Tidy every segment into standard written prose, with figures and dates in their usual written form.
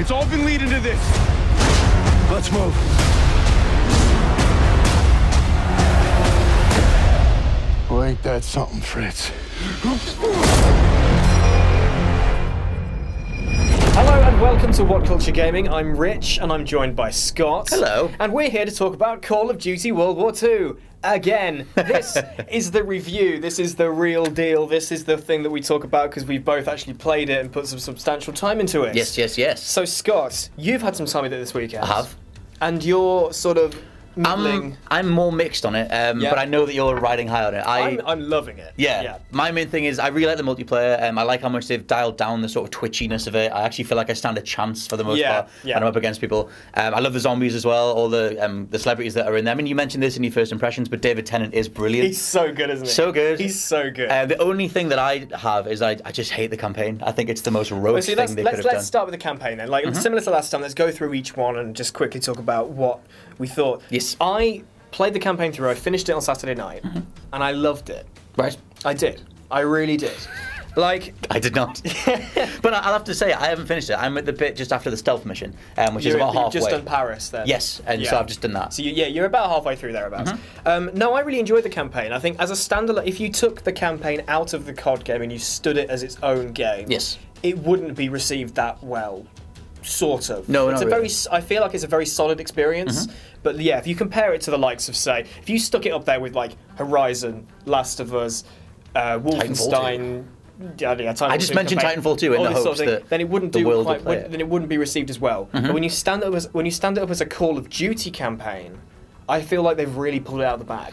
It's all been leading to this. Let's move. Well, ain't that something, Fritz? Hello and welcome to What Culture Gaming. I'm Rich and I'm joined by Scott. Hello. And we're here to talk about Call of Duty World War II. Again, this is the review, this is the real deal, this is the thing that we talk about because we've both actually played it and put some substantial time into it. Yes, yes, yes. So Scott, you've had some time with it this weekend. I have. And you're sort of middling. I'm more mixed on it, but I know that you're riding high on it. I'm loving it. Yeah. My main thing is I really like the multiplayer. I like how much they've dialed down the sort of twitchiness of it. I actually feel like I stand a chance for the most part when I'm up against people. I love the zombies as well, all the celebrities that are in there. I mean, you mentioned this in your first impressions, but David Tennant is brilliant. He's so good, isn't he? So good. He's so good. The only thing that I have is I just hate the campaign. I think it's the most rogue thing they could have done. Let's start with the campaign then. Like similar to last time, let's go through each one and just quickly talk about what we thought. Yes. I played the campaign through. I finished it on Saturday night, and I loved it. Right. I did. I really did. Like I did not. But I'll have to say I haven't finished it. I'm at the bit just after the stealth mission, which is about halfway. You've just done Paris then. Yes, and so I've just done that. So you're about halfway through thereabouts. No, I really enjoyed the campaign. I think as a standalone, if you took the campaign out of the CoD game and you stood it as its own game, it wouldn't be received that well. Sort of. No, it's not a really. I feel like it's a very solid experience. But yeah, if you compare it to the likes of, say, if you stuck it up there with like Horizon, Last of Us, Wolfenstein. I just mentioned Titanfall 2 in the hopes that then it wouldn't the do world quite, would play it. then it wouldn't be received as well. But when you stand it up as a Call of Duty campaign, I feel like they've really pulled it out of the bag.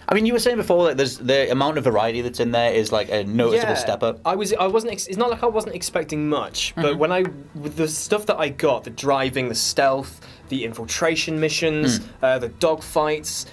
I mean, you were saying before that there's the amount of variety that's in there is like a noticeable step up. I wasn't. It's not like I wasn't expecting much, but with the stuff that I got, the driving, the stealth, the infiltration missions, the dogfights,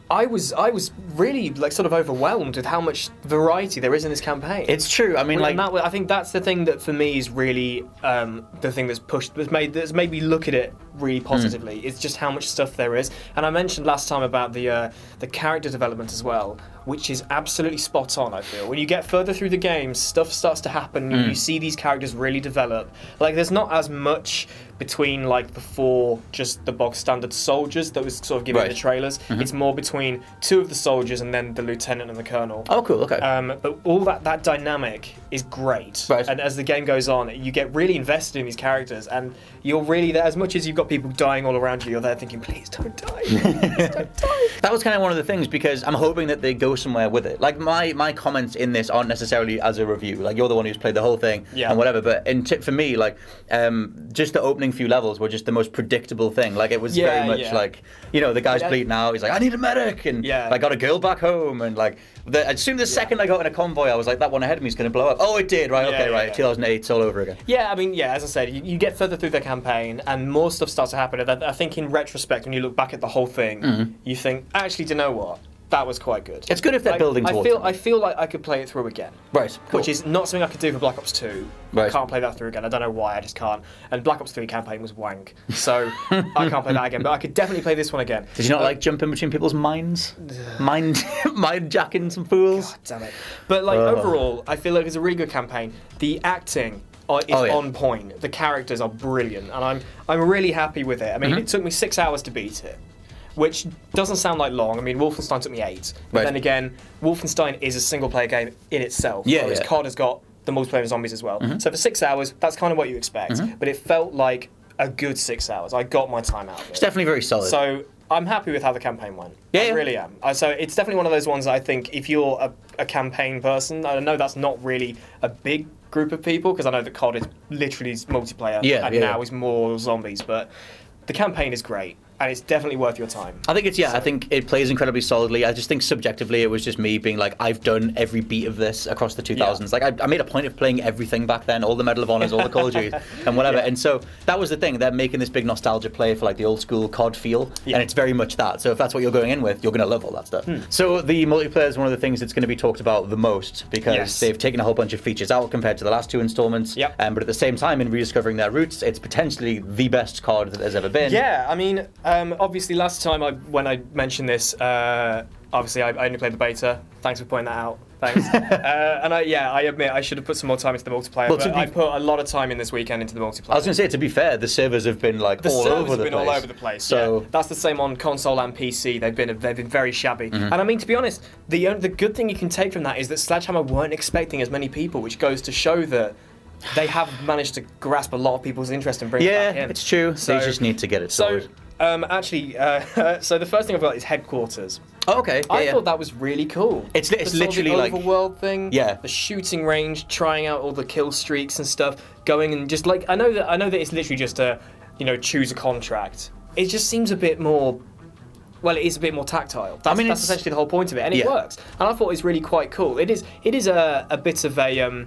I was really like sort of overwhelmed with how much variety there is in this campaign. It's true. I mean, I think that's the thing that for me is really the thing that's made me look at it really positively. It's just how much stuff there is. And I mentioned last time about the character development as well, which is absolutely spot on. I feel when you get further through the game, stuff starts to happen. You see these characters really develop. Like there's not as much between like before just the bog standard soldiers that was sort of given in the trailers. It's more between two of the soldiers and then the lieutenant and the colonel. Oh, cool. Okay. But all that dynamic is great. Right. And as the game goes on, you get really invested in these characters, and you're really there. As much as you've got people dying all around you, you're there thinking, please don't die. Please don't die. That was kind of one of the things, because I'm hoping that they go somewhere with it. Like my comments in this aren't necessarily as a review. Like you're the one who's played the whole thing and whatever. But for me, like just the opening few levels were just the most predictable thing. Like it was very much like, you know, the guy's bleeding out. He's like, I need a medic, and I got a girl back home, and like as soon as the second I got in a convoy, I was like, that one ahead of me is going to blow up. Oh, it did. Right. Okay. Right. 2008. It's all over again. Yeah. I mean, as I said, you get further through the campaign, and more stuff starts to happen. And I think in retrospect, when you look back at the whole thing, you think, actually, do you know what? That was quite good. It's good if they're building towards it. I feel like I could play it through again. Right, cool. Which is not something I could do for Black Ops 2. Right. I can't play that through again. I don't know why, I just can't. And Black Ops 3 campaign was wank. So I can't play that again. But I could definitely play this one again. Did you not like jumping between people's minds? mind jacking some fools? God damn it. But like overall, I feel like it's a really good campaign. The acting is on point. The characters are brilliant. And I'm really happy with it. I mean, it took me 6 hours to beat it, which doesn't sound like long. I mean, Wolfenstein took me 8. But then again, Wolfenstein is a single-player game in itself. Whereas CoD has got the multiplayer and zombies as well. So for 6 hours, that's kind of what you expect. But it felt like a good 6 hours. I got my time out of it. It's definitely very solid. So I'm happy with how the campaign went. I really am. So it's definitely one of those ones that I think if you're a campaign person, I know that's not really a big group of people, because I know that CoD is literally multiplayer and now is more zombies, but the campaign is great. And it's definitely worth your time. I think it's, I think it plays incredibly solidly. I just think subjectively it was just me being like, I've done every beat of this across the 2000s. Like, I made a point of playing everything back then, all the Medal of Honors, all the Call of Duty, and whatever. And so that was the thing. They're making this big nostalgia play for like the old school COD feel, and it's very much that. So if that's what you're going in with, you're going to love all that stuff. So the multiplayer is one of the things that's going to be talked about the most, because they've taken a whole bunch of features out compared to the last two installments. But at the same time, in rediscovering their roots, it's potentially the best COD that there's ever been. Yeah, I mean, obviously last time when I mentioned this, obviously I only played the beta. Thanks for pointing that out. Thanks. And I admit I should have put some more time into the multiplayer. Well, but I put a lot of time in this weekend into the multiplayer. I was going to say, to be fair, the servers have been like all over the place. So that's the same on console and PC. They've been very shabby. And I mean, to be honest, the good thing you can take from that is that Sledgehammer weren't expecting as many people, which goes to show that they have managed to grasp a lot of people's interest in bringing it back in. Yeah, it's true. So, they just need to get it sorted. So the first thing I've got is headquarters. Oh, okay. I thought that was really cool. It's literally the like overworld thing. Yeah. The shooting range, trying out all the kill streaks and stuff, going and just like I know that it's literally just a choose a contract. It just seems a bit more. Well, it is a bit more tactile. That's essentially the whole point of it, and it works. And I thought it was really quite cool. It is a bit of a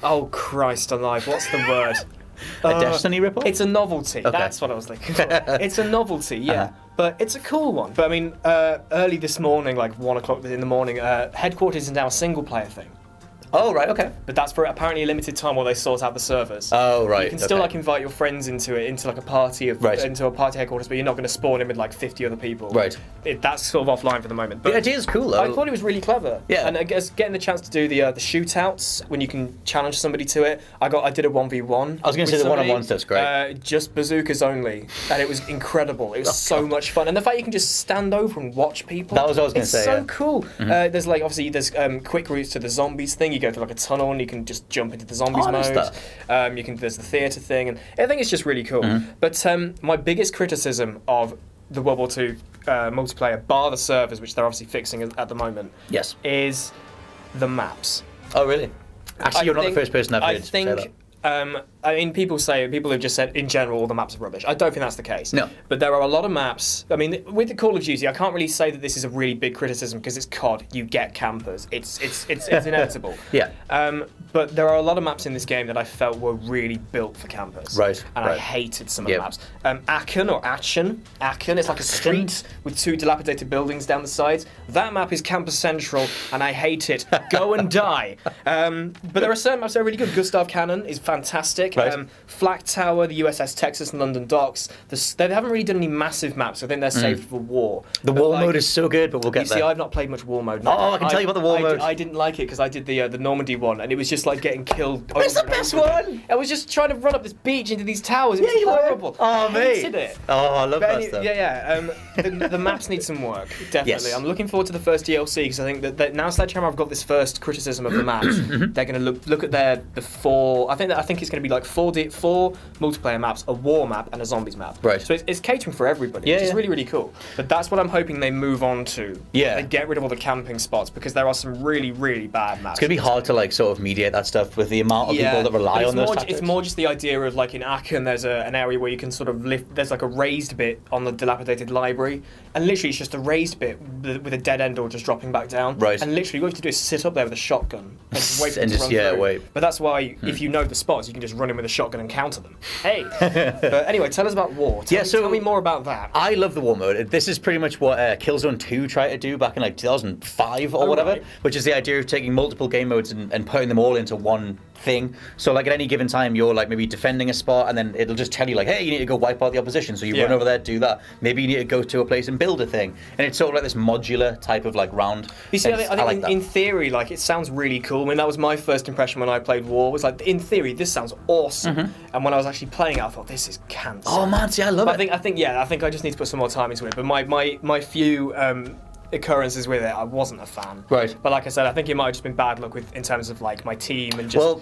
oh Christ alive, what's the word? A Destiny ripple? It's a novelty. Okay. That's what I was looking for. It's a novelty, yeah. But it's a cool one. But I mean, early this morning, like 1 o'clock in the morning, Headquarters is now a single player thing. Oh, right, okay. But that's for apparently a limited time while they sort out the servers. Oh, right. You can still like invite your friends into like a party into a party headquarters, but you're not going to spawn in with like 50 other people. Right. That's sort of offline for the moment. But the idea is cool, though. I thought it was really clever. Yeah. And I guess getting the chance to do the shootouts when you can challenge somebody to it. I did a 1v1. I was going to say the one-on-one stuff's great. Just bazookas only, and it was incredible. It was so much fun, and the fact you can just stand over and watch people. That was what I was going to say. It's so cool. There's like obviously there's quick routes to the zombies thing. You go through like a tunnel and you can just jump into the zombies mode. There's the theatre thing, and I think it's just really cool. But my biggest criticism of the World War II multiplayer, bar the servers, which they're obviously fixing at the moment, is the maps. Oh, really? Actually, you're not the first person I've heard say that. I mean, people have just said, in general, all the maps are rubbish. I don't think that's the case. No. But there are a lot of maps. I mean, with the Call of Duty, I can't really say that this is a really big criticism because it's CoD. You get campers. It's inevitable. Yeah. But there are a lot of maps in this game that I felt were really built for campers. Right. And I hated some of the maps. Aachen or Aachen. It's like a street with 2 dilapidated buildings down the sides. That map is Camper Central, and I hate it. Go and die. But there are certain maps that are really good. Gustav Cannon is fantastic. Right. Flak Tower, the USS Texas and London Docks. They haven't really done any massive maps. I think they're saved for war. The war mode is so good, but we'll get there. You see, I've not played much war mode. I can tell you about the war mode. I didn't like it because I did the Normandy one, and it was just like getting killed. It's the best one! I was just trying to run up this beach into these towers. It was horrible. Oh, I hated it. Oh, I love that stuff. The maps need some work, definitely. Yes. I'm looking forward to the first DLC because I think that now Sledgehammer have got this first criticism of the maps. They're going to look at the 4. I think it's going to be like 4 multiplayer maps, a war map, and a zombies map. Right. So it's catering for everybody, which is really, really cool. But that's what I'm hoping they move on to. Yeah. They get rid of all the camping spots because there are some really, really bad maps. It's going to be hard to like sort of mediate that stuff with the amount of people that rely on those tactics. It's more just the idea of like in Aachen, there's an area where you can sort of lift. There's like a raised bit on the dilapidated library, and literally it's just a raised bit with a dead end door just dropping back down. Right. And literally what you have to do is sit up there with a shotgun and just wait for them to run through. Wait. But that's why if you know the spots, you can just run in with a shotgun and counter them. Hey. But anyway, tell us about war. Tell me more about that. I love the war mode. This is pretty much what Killzone 2 tried to do back in like 2005 or whatever, which is the idea of taking multiple game modes and putting them all into one thing. So like at any given time you're like maybe defending a spot and then it'll just tell you like, hey, you need to go wipe out the opposition, so you run over there, do that. Maybe you need to go to a place and build a thing, and it's sort of like this modular type of like round. You see, I think in theory, like, it sounds really cool. I mean, that was my first impression when I played War, was like, in theory, this sounds awesome. And when I was actually playing it, I thought, this is cancer. Oh man, see, I love it. I think I just need to put some more time into it. But my few occurrences with it, I wasn't a fan. Right. But like I said, I think it might have just been bad luck in terms of like my team and just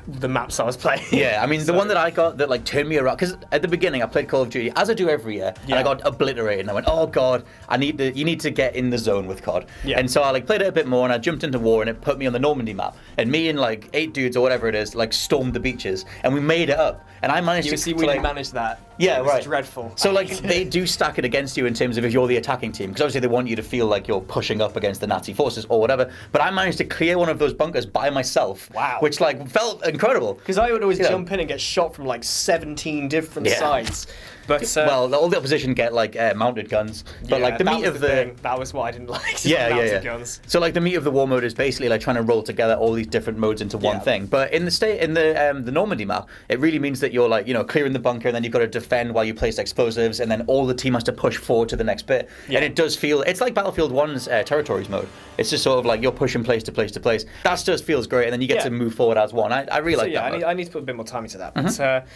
the maps I was playing. Yeah, I mean, the one that I got that like turned me around, because at the beginning I played Call of Duty, as I do every year, and I got obliterated, and I went, oh god, you need to get in the zone with COD. Yeah. And so I like played it a bit more, and I jumped into War, and it put me on the Normandy map, and me and like 8 dudes or whatever it is, like stormed the beaches, and we made it up, and I managed to see we like, managed that. Yeah, it was dreadful. So like they do stack it against you in terms of if you're the attacking team, because obviously they want you to feel like you're pushing up against the Nazi forces or whatever. But I managed to clear one of those bunkers by myself. Wow. Which like felt incredible. Because I would always jump in and get shot from like 17 different sides. But well, all the opposition get like mounted guns, but like the meat of the thing. That was what I didn't like. yeah. Guns. So like the meat of the war mode is basically like trying to roll together all these different modes into one thing. But in the Normandy map, it really means that you're like clearing the bunker, and then you've got to defend while you place explosives, and then all the team has to push forward to the next bit. And it does feel it's like Battlefield 1's territories mode. It's just sort of like you're pushing place to place to place. That just feels great, and then you get to move forward as one. I really like that. I need to put a bit more time into that. But,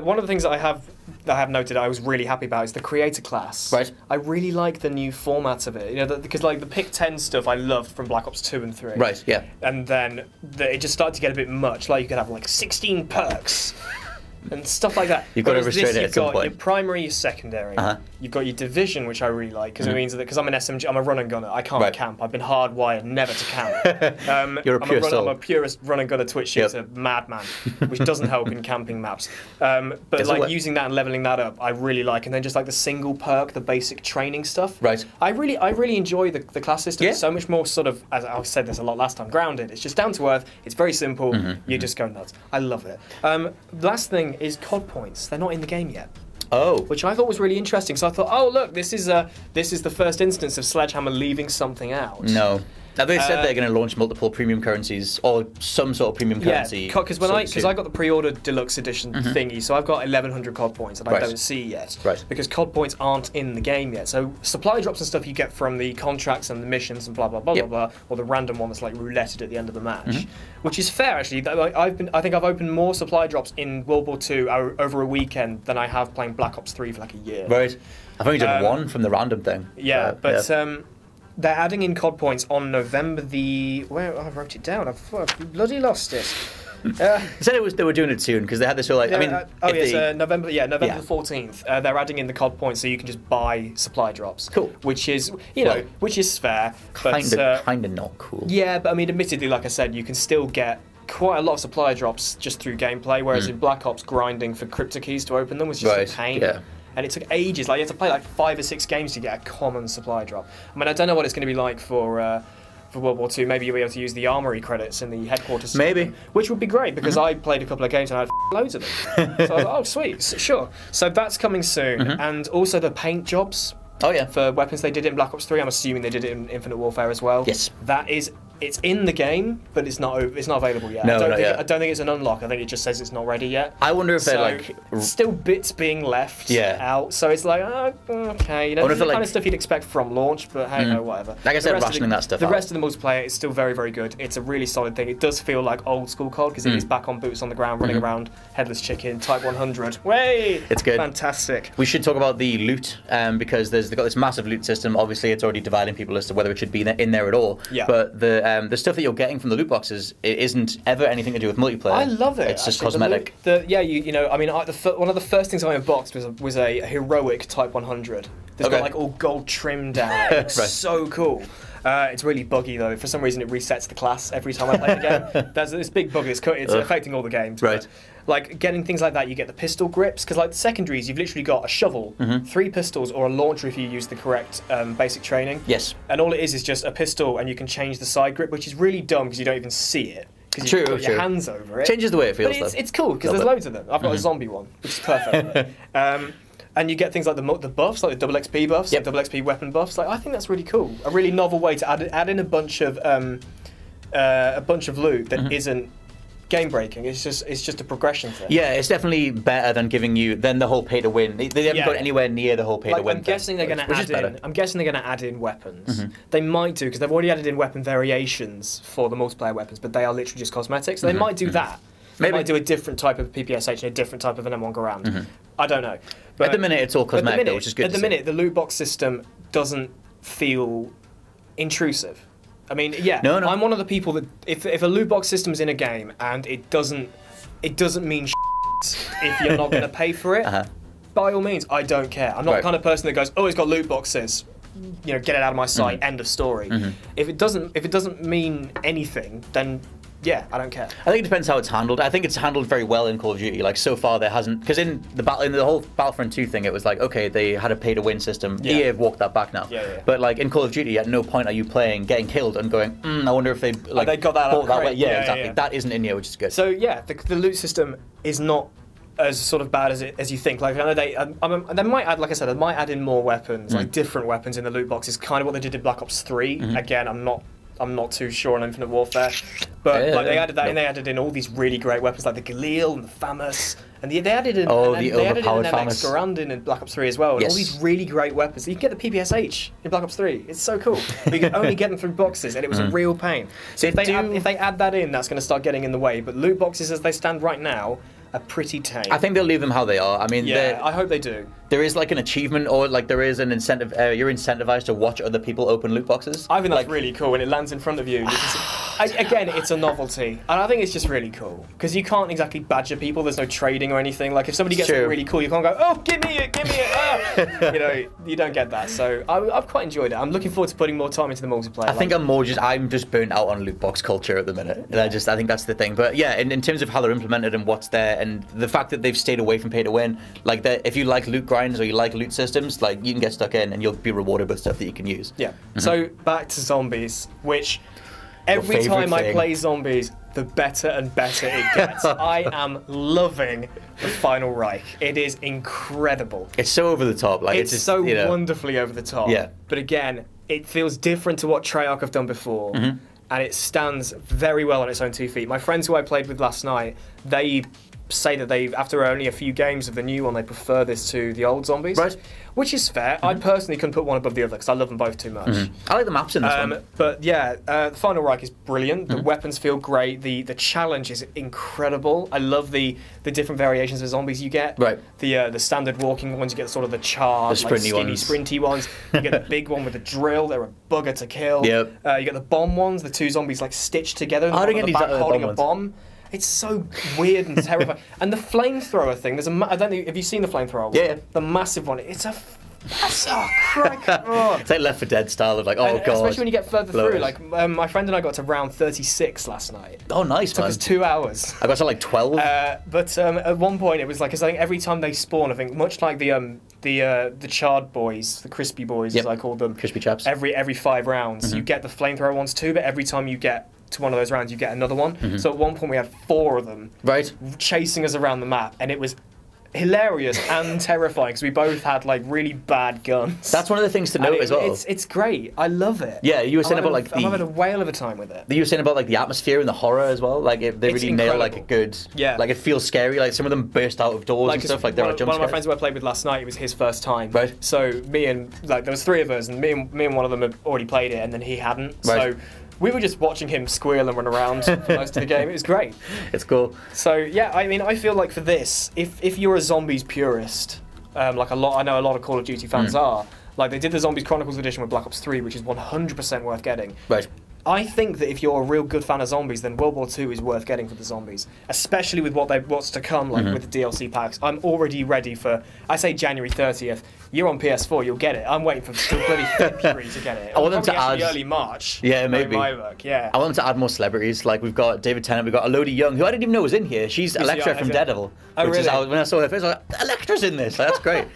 one of the things that I have noted I was really happy about is the creator class. Right. I really like the new format of it. Because like the pick 10 stuff I loved from Black Ops 2 and 3. Right. Yeah. And then it just started to get a bit much. Like you could have like 16 perks. And stuff like that. You've got to restrain it at some point. You've got your primary, your secondary. You've got your division, which I really like, because it means that because I'm an SMG, I'm a run and gunner. I can't camp. I've been hardwired never to camp. You're a pure soul. I'm a purist run and gunner Twitch shooter madman, which doesn't help in camping maps. But like using that and leveling that up, I really like. And then just like the single perk, the basic training stuff. Right. I really enjoy the class system. It's so much more sort of, as I said this a lot last time, grounded. It's just down to earth. It's very simple. You just go nuts. I love it. Last thing is COD points. They're not in the game yet. Oh. Which I thought was really interesting. So I thought, oh look, this is the first instance of Sledgehammer leaving something out. No. Now they said they're going to launch multiple premium currencies or some sort of premium currency. Yeah, because I got the pre-ordered deluxe edition thingy, so I've got 1,100 COD points that I don't see yet. Right. Because COD points aren't in the game yet. So supply drops and stuff you get from the contracts and the missions and blah blah blah blah blah, or the random one that's like rouletted at the end of the match, which is fair actually. I think I've opened more supply drops in World War II over a weekend than I have playing Black Ops 3 for like a year. Right. I've only done one from the random thing. Yeah, but. They're adding in COD points on November the... I wrote it down. I've bloody lost it. They said they were doing it soon because they had this whole like. November the 14th. They're adding in the COD points so you can just buy supply drops. Cool. Which is which is fair. Kind of not cool. Yeah, but I mean, admittedly, like I said, you can still get quite a lot of supply drops just through gameplay. Whereas in Black Ops, grinding for crypto keys to open them was just a pain. Yeah. And it took ages. Like you had to play like 5 or 6 games to get a common supply drop. I mean, I don't know what it's going to be like for World War II. Maybe you'll be able to use the armory credits in the headquarters. Maybe. Which would be great because I played a couple of games and I had loads of them. So I was like, oh sweet, sure. So that's coming soon, and also the paint jobs. Oh yeah. For weapons they did it in Black Ops 3. I'm assuming they did it in Infinite Warfare as well. Yes. It's in the game, but it's not available yet. No, I don't think it's an unlock. I think it just says it's not ready yet. I wonder if they're like still bits being left out. So it's like okay, this is the kind of stuff you'd expect from launch, but hey, no, whatever. Like I said, rationing that stuff. The rest of the multiplayer is still very, very good. It's a really solid thing. It does feel like old school COD because it is back on boots on the ground, running around, headless chicken, Type 100. Way! It's good. Fantastic. We should talk about the loot because they've got this massive loot system. Obviously, it's already dividing people as to whether it should be in there at all. Yeah. But the stuff that you're getting from the loot boxes, it isn't ever anything to do with multiplayer. I love it. It's just cosmetic. I mean, one of the first things I unboxed was a heroic Type 100. That's got like all gold trim down. It's so cool. It's really buggy though. For some reason, it resets the class every time I play the game. There's this big bug. It's affecting all the games. Right. Like getting things like that, you get the pistol grips because like the secondaries, you've literally got a shovel, 3 pistols, or a launcher if you use the correct basic training. Yes. And all it is just a pistol, and you can change the side grip, which is really dumb because you don't even see it. Because you've got your hands over it. Changes the way it feels. But it's cool because there's loads of them. I've got a zombie one, which is perfect. And you get things like the buffs, like the double XP buffs, like double XP weapon buffs. Like I think that's really cool. A really novel way to add in a bunch of loot that isn't game breaking. It's just a progression thing. Yeah, it's definitely better than giving you the whole pay to win. They haven't got anywhere near the whole pay to win. I'm guessing they're going to add in. I'm guessing they're going to add in weapons. They might do because they've already added in weapon variations for the multiplayer weapons, but they are literally just cosmetics. So they might do that. They might do a different type of PPSH and a different type of an M1 Garand. I don't know. But at the minute, it's all cosmetic, which is good. At the minute, the loot box system doesn't feel intrusive. I mean, no. I'm one of the people that if a loot box system's in a game and it doesn't mean if you're not going to pay for it, by all means, I don't care. I'm not the kind of person that goes, oh, it's got loot boxes, get it out of my sight. End of story. If it doesn't mean anything, then yeah, I don't care. I think it depends how it's handled. I think it's handled very well in Call of Duty. Like so far, there hasn't because in the whole Battlefront 2 thing, it was like okay, they had a pay-to-win system. EA have walked that back now. But like in Call of Duty, at no point are you playing, getting killed, and going, I wonder if they they got that bought that way. Yeah, exactly. That isn't in here, which is good. So yeah, the loot system is not as sort of bad as you think. Like I know they might add, like I said, they might add in more weapons, like different weapons in the loot boxes, kind of what they did in Black Ops 3. Again, I'm not too sure on Infinite Warfare, but they added that, and they added in all these really great weapons like the Galil and the FAMAS, and they added in the overpowered MX FAMAS Garand in Black Ops 3 as well, and all these really great weapons. You can get the PPSH in Black Ops 3. It's so cool. But you can only get them through boxes, and it was a real pain. So if they add that in, that's going to start getting in the way. But loot boxes, as they stand right now, are pretty tame. I think they'll leave them how they are. I mean, yeah, I hope they do. There is like an achievement, or like there is an incentive. You're incentivized to watch other people open loot boxes. I think that's really cool when it lands in front of you. And you can see, again, it's a novelty, and I think it's just really cool because you can't exactly badger people. There's no trading or anything. Like if somebody gets something really cool, you can't go, "Oh, give me it, give me it." Ah! You know, you don't get that. So I've quite enjoyed it. I'm looking forward to putting more time into the multiplayer. I think I'm just burnt out on loot box culture at the minute. And I think that's the thing. But yeah, in terms of how they're implemented and what's there, and the fact that they've stayed away from pay to win, like that, if you like loot grinds or you like loot systems, like you can get stuck in and you'll be rewarded with stuff that you can use. Yeah. So back to zombies, which every time I play zombies, the better and better it gets. I am loving the Final Reich. It is incredible. It's so over the top. Like it's just, so wonderfully over the top. Yeah. But again, it feels different to what Treyarch have done before. And it stands very well on its own 2 feet. My friends who I played with last night, they say that after only a few games of the new one, they prefer this to the old zombies. Right. Which is fair. I personally couldn't put one above the other because I love them both too much. I like the maps in this one. But yeah, the Final Reich is brilliant. The weapons feel great. The challenge is incredible. I love the different variations of zombies you get. Right. The standard walking ones, you get sort of the charred, like sprinty ones. You get the big one with the drill. They're a bugger to kill. Yep. You get the bomb ones. The 2 zombies like stitched together. I don't get these holding a bomb. It's so weird and terrifying. And the flamethrower thing, I don't know, have you seen the flamethrower one? Yeah. The massive one. It's a... crack. It's like Left 4 Dead style of like, oh god. Especially when you get further through. Like, my friend and I got to round 36 last night. Oh, nice, It took us 2 hours. I got to like 12. But at one point, it was like, I think every time they spawn, I think, much like the charred boys, the crispy boys, as I call them. Crispy chaps. Every 5 rounds, you get the flamethrower ones too, but every time you get to one of those rounds, you get another one. So at one point, we had 4 of them chasing us around the map, and it was hilarious and terrifying because we both had like really bad guns. That's one of the things to note as well. It's great. I love it. Yeah, you were saying about like I'm having a whale of a time with it. You were saying about like the atmosphere and the horror as well. Like they really nail like a good. Yeah. Like it feels scary. Like some of them burst out of doors and stuff. Like they're like jump scares. One of my friends who I played with last night, it was his first time. Right. So me and like there was 3 of us, and me and one of them had already played it, and then he hadn't. Right. So we were just watching him squeal and run around for most of the game. It was great. It's cool. So yeah, I mean, I feel like for this, if you're a zombies purist, like I know a lot of Call of Duty fans are, like they did the Zombies Chronicles edition with Black Ops 3, which is 100% worth getting. Right. I think that if you're a real good fan of zombies, then World War II is worth getting for the zombies, especially with what's to come, like with the DLC packs. I'm already ready for, I say January 30th. You're on PS4, you'll get it. I'm waiting for bloody February to get it. I want them to add early March. Yeah, maybe. My work, yeah. I want them to add more celebrities. Like we've got David Tennant, we've got Elodie Young, who I didn't even know was in here. She's Elektra from Daredevil. Oh, really? When I saw her face, I was like, Elektra's in this. That's great.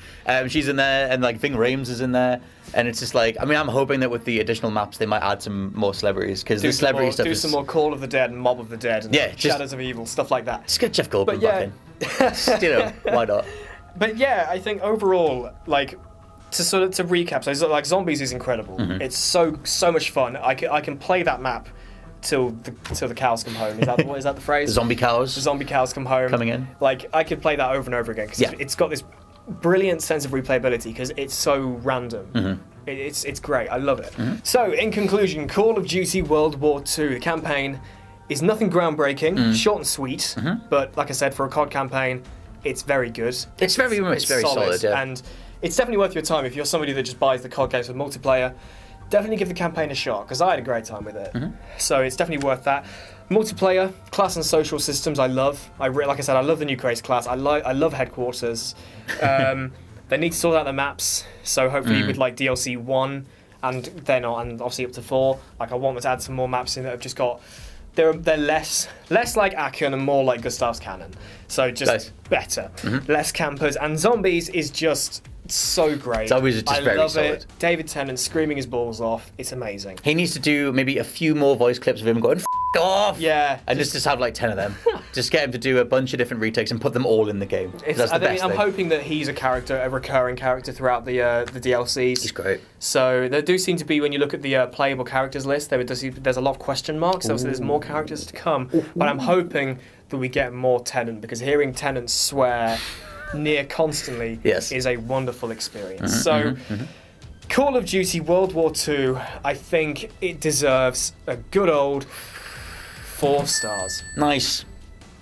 She's in there, and like Ving Rhames is in there. And it's just like, I mean, I'm hoping that with the additional maps, they might add some more celebrities because the celebrity stuff is... Do some more Call of the Dead and Mob of the Dead and Shadows of Evil, stuff like that. Just get Jeff Goldblum back in. You know, why not? But yeah, I think overall, like, to recap, so like Zombies is incredible. It's so much fun. I can play that map till the cows come home. Is that the phrase? The zombie cows. The zombie cows come home. Coming in. Like, I could play that over and over again because it's got this brilliant sense of replayability because it's so random. It's great. I love it. So, in conclusion, Call of Duty World War II, the campaign is nothing groundbreaking, short and sweet, but like I said, for a CoD campaign, it's very good. It's very solid, yeah. And it's definitely worth your time if you're somebody that just buys the CoD games with multiplayer. Definitely give the campaign a shot because I had a great time with it. So it's definitely worth that. Multiplayer, class and social systems, I love. Like I said, I love the new Craze class. I love headquarters. They need to sort out the maps. So hopefully with like DLC 1 and obviously up to 4, like I want them to add some more maps in that have just got. They're less like Aachen and more like Gustav's Cannon. So just better, less campers, and Zombies is just so great. Zombies is just very solid. I love it. David Tennant screaming his balls off. It's amazing. He needs to do maybe a few more voice clips of him going off. Yeah. And just have like 10 of them. Just get him to do a bunch of different retakes and put them all in the game. That's the best I'm thing. hoping that he's a recurring character throughout the DLCs. He's great. So there do seem to be, when you look at the playable characters list, there's a lot of question marks. So there's more characters to come. But I'm hoping that we get more Tennant, because hearing Tennant swear near constantly is a wonderful experience. Call of Duty World War II, I think it deserves a good old 4 stars. Nice.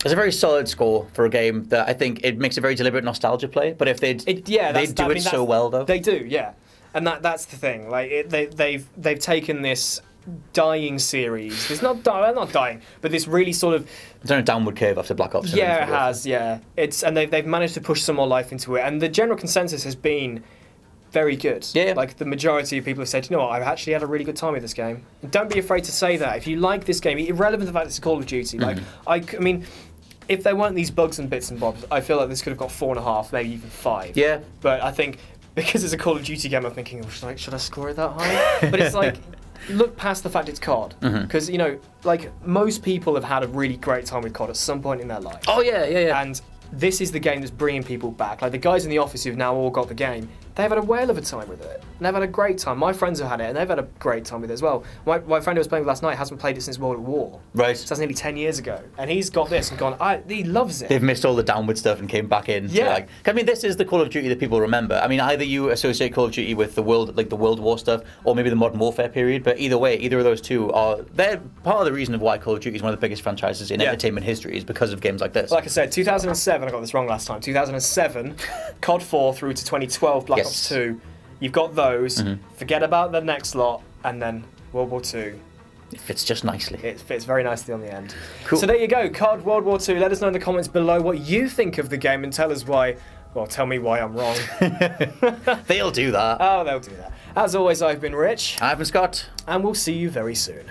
It's a very solid score for a game that I think it makes a very deliberate nostalgia play. But if they do it so well, though, they do, yeah. And that's the thing. Like they've taken this dying series. It's not dying, but this really sort of it's on a downward curve after Black Ops. Yeah, it has. Yeah, and they've managed to push some more life into it. And the general consensus has been very good. Yeah. Like the majority of people have said, you know what, I've actually had a really good time with this game. And don't be afraid to say that. If you like this game, irrelevant of the fact it's a Call of Duty, like I mean, if there weren't these bugs and bits and bobs, I feel like this could have got 4.5, maybe even 5. Yeah. But I think because it's a Call of Duty game, I'm thinking, oh, should I score it that high? But it's like, look past the fact it's CoD, because you know, like most people have had a really great time with CoD at some point in their life. Oh yeah. And this is the game that's bringing people back. Like the guys in the office who've now all got the game, they've had a whale of a time with it. And they've had a great time. My friends have had it, and they've had a great time with it as well. My friend who was playing with last night hasn't played it since World War. Right. So that's nearly 10 years ago. And he's got this and gone, he loves it. They've missed all the downward stuff and came back in. Yeah. I mean, this is the Call of Duty that people remember. I mean, either you associate Call of Duty with the World War stuff, or maybe the Modern Warfare period. But either way, either of those two they're part of the reason of why Call of Duty is one of the biggest franchises in entertainment history, is because of games like this. Like I said, 2007, I got this wrong last time. 2007, CoD 4 through to 2012, Black Ops 2. You've got those. Forget about the next lot, and then World War II. It fits just nicely. It fits very nicely on the end. Cool. So there you go, CoD World War II. Let us know in the comments below what you think of the game, and tell us why. Well, tell me why I'm wrong. They'll do that. Oh, they'll do that. As always, I've been Rich. I've been Scott. And we'll see you very soon.